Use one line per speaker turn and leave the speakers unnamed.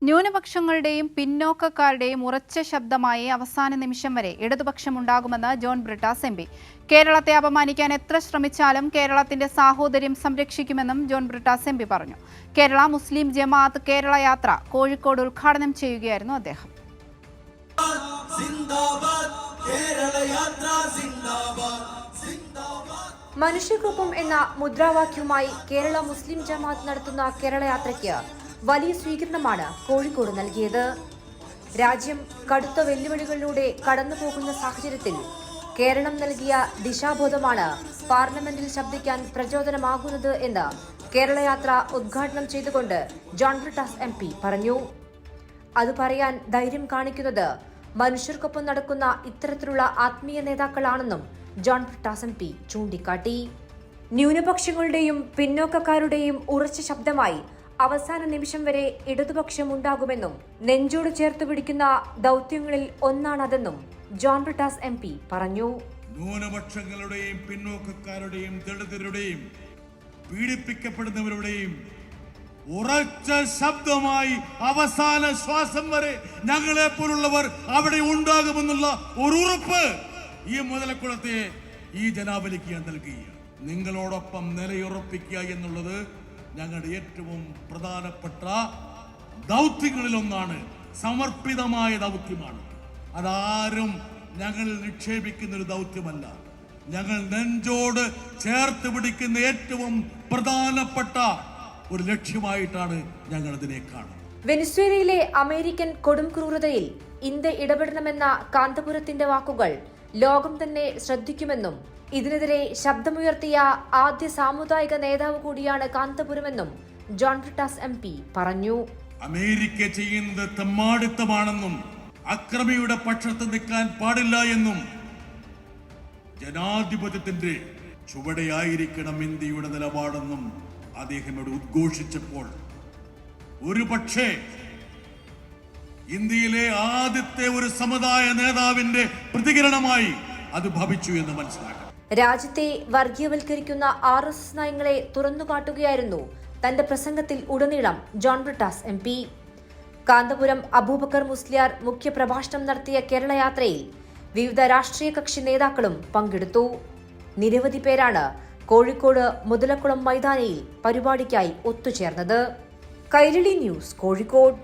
ന്യൂനപക്ഷങ്ങളുടെയും പിന്നോക്കക്കാരുടെയും ഉറച്ച ശബ്ദമായി അവസാന നിമിഷം വരെ ഇടതുപക്ഷമുണ്ടാകുമെന്ന് ജോൺ ബ്രിട്ടാസ് എം പി. കേരളത്തെ അപമാനിക്കാൻ എത്ര ശ്രമിച്ചാലും കേരളത്തിന്റെ സാഹോദര്യം സംരക്ഷിക്കുമെന്നും ജോൺ ബ്രിട്ടാസ് എം പി പറഞ്ഞു. കേരള മുസ്ലിം ജമാഅത്ത് കേരള യാത്ര കോഴിക്കോട് ഉദ്ഘാടനം ചെയ്യുകയായിരുന്നു അദ്ദേഹം.
മനുഷ്യർക്കൊപ്പം എന്ന മുദ്രാവാക്യവുമായി കേരള മുസ്ലിം ജമാഅത്ത് നടത്തുന്ന കേരള യാത്രയ്ക്ക് വലിയ സ്വീകരണമാണ് കോഴിക്കോട് നൽകിയത്. രാജ്യം കടുത്ത വെല്ലുവിളികളിലൂടെ കടന്നുപോകുന്ന സാഹചര്യത്തിൽ കേരളം നൽകിയ ദിശാബോധമാണ് പാർലമെന്റിൽ ശബ്ദിക്കാൻ പ്രചോദനമാകുന്നത് എന്ന് കേരള യാത്ര ഉദ്ഘാടനം ചെയ്തുകൊണ്ട് ജോൺ ബ്രിട്ടാസ് എം പി പറഞ്ഞു. അത് പറയാൻ ധൈര്യം കാണിക്കുന്നത് മനുഷ്യർക്കൊപ്പം നടക്കുന്ന ഇത്തരത്തിലുള്ള ആത്മീയ നേതാക്കളാണെന്നും ജോൺ ബ്രിട്ടാസ് എം പി ചൂണ്ടിക്കാട്ടി. ന്യൂനപക്ഷങ്ങളുടെയും പിന്നോക്കക്കാരുടെയും ഉറച്ച ശബ്ദമായി അവസാന നിമിഷം വരെ ഇടതുപക്ഷം ഉണ്ടാകുമെന്നും നെഞ്ചോട് ചേർത്ത് പിടിക്കുന്ന ദൗത്യങ്ങളിൽ ഒന്നാണതെന്നും ജോൺ ബ്രിട്ടാസ് എം പി പറഞ്ഞു.
ന്യൂനപക്ഷങ്ങളുടെയും പിന്നോക്കക്കാരുടെയും ദളിതരുടെയും പീഡിപ്പിക്കപ്പെടുന്നവരുടെയും ഉറച്ച ശബ്ദമായി അവസാന ശ്വാസം വരെ ഞങ്ങളെ പോലുള്ളവർ അവിടെ ഉണ്ടാകുമെന്നുള്ള ഒരു ഉറപ്പ് ഈ മുതലക്കുളത്തെ ഈ ജനാവലിക്ക് ഞാൻ നൽകുകയാണ്. നിങ്ങളോടൊപ്പം നിലയുറപ്പിക്കുക എന്നുള്ളത് ഞങ്ങളുടെ ഏറ്റവും പ്രധാനപ്പെട്ട ദൗത്യങ്ങളിലൊന്നാണ്. സമർപ്പിതമായ ദൗത്യമാണ്. അതാരും ഞങ്ങളിൽ നിക്ഷേപിക്കുന്ന ഒരു ദൗത്യമല്ല. ഞങ്ങൾ നെഞ്ചോട് ചേർത്ത് പിടിക്കുന്ന ഏറ്റവും പ്രധാനപ്പെട്ട ഒരു ലക്ഷ്യമായിട്ടാണ് ഞങ്ങൾ അതിനെ കാണുന്നത്.
വെനിസ്വേലയിലെ അമേരിക്കൻ കൊടും ക്രൂരതയിൽ ഇന്ത്യ ഇടപെടണമെന്ന കാന്തപുരത്തിന്റെ വാക്കുകൾ ലോകം തന്നെ ശ്രദ്ധിക്കുമെന്നും ഇതിനെതിരെ ശബ്ദമുയർത്തിയ ആദ്യ സാമുദായിക നേതാവ് കൂടിയാണ് കാന്തപുരമെന്നും ജോൺ ബ്രിട്ടാസ് എം പി പറഞ്ഞു.
അമേരിക്ക ചെയ്യുന്നത് തെമ്മാടിത്തമാണെന്നും അക്രമിയുടെ പക്ഷത്ത് നിൽക്കാൻ പാടില്ല എന്നും ജനാധിപത്യത്തിന്റെ ചുവടെയായിരിക്കണം ഇന്ത്യയുടെ നിലപാടെന്നും അദ്ദേഹം ഇവിടെ ഉദ്ഘോഷിച്ചപ്പോൾ ഒരു പക്ഷേ ഇന്ത്യയിലെ ആദ്യത്തെ ഒരു സമുദായ നേതാവിന്റെ പ്രതികരണമായി അത് ഭവിച്ചു എന്ന് മനസ്സിലാക്കണം.
രാജ്യത്തെ വർഗീയവൽക്കരിക്കുന്ന RSS നയങ്ങളെ തുറന്നുകാട്ടുകയായിരുന്നു തന്റെ പ്രസംഗത്തിൽ ഉടനീളം ജോൺ ബ്രിട്ടാസ് എം പി. കാന്തപുരം അബൂബക്കർ മുസ്ലിയാർ മുഖ്യപ്രഭാഷണം നടത്തിയ കേരള യാത്രയിൽ വിവിധ രാഷ്ട്രീയ കക്ഷി നേതാക്കളും പങ്കെടുത്തു. നിരവധി പേരാണ് കോഴിക്കോട് മുതലക്കുളം മൈതാനിയിൽ പരിപാടിക്കായി ഒത്തുചേർന്നത്. കൈരളി ന്യൂസ്, കോഴിക്കോട്.